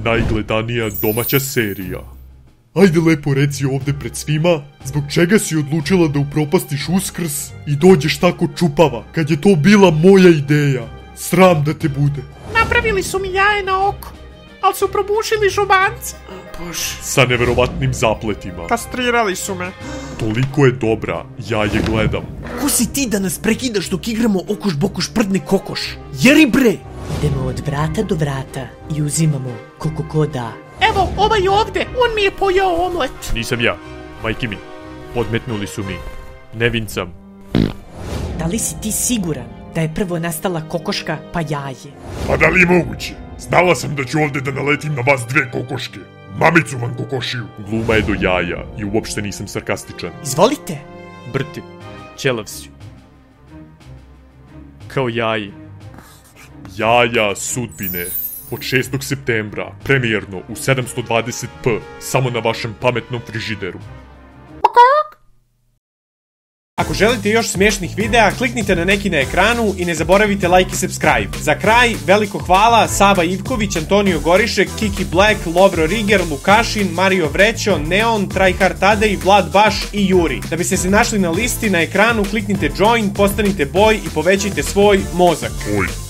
najgledanija domaća serija. Ajde lepo reci ovde pred svima, zbog čega si odlučila da upropastiš Uskrs i dođeš tako čupava, kad je to bila moja ideja. Sram da te bude. Napravili su mi jaje na oko, ali su probušili žubance. Bože. Sa neverovatnim zapletima. Kastrirali su me. Toliko je dobra, ja je gledam. Ko si ti da nas prekidaš dok igramo okoš bokoš prdni kokoš? Jeri bre! Idemo od vrata do vrata i uzimamo koliko ko da. Evo, ovaj ovde, on mi je pojao omlet. Nisam ja, majki mi. Podmetnuli su mi. Nevin sam. Da li si ti siguran da je prvo nastala kokoška pa jaje? Pa da li je moguće? Znala sam da ću ovde da naletim na vas dve kokoške. Mamicu vam kokošiju. Gluma je do jaja i uopšte nisam sarkastičan. Izvolite. Brti, ćelav si. Kao jaje. Jaja sudbine. Od 6. septembra, premijerno u 720p, samo na vašem pametnom frižideru. Ako želite još smiješnih videa, kliknite na neki na ekranu i ne zaboravite like i subscribe. Za kraj, veliko hvala Sava Ivković, Antonio Gorišek, Kiki Black, Lovro Riger, Lukašin, Mario Vrećo, Neon, Tryhard Tadej, Vlad Baš i Juri. Da biste se našli na listi na ekranu, kliknite join, postanite boj i povećajte svoj mozak. Oj.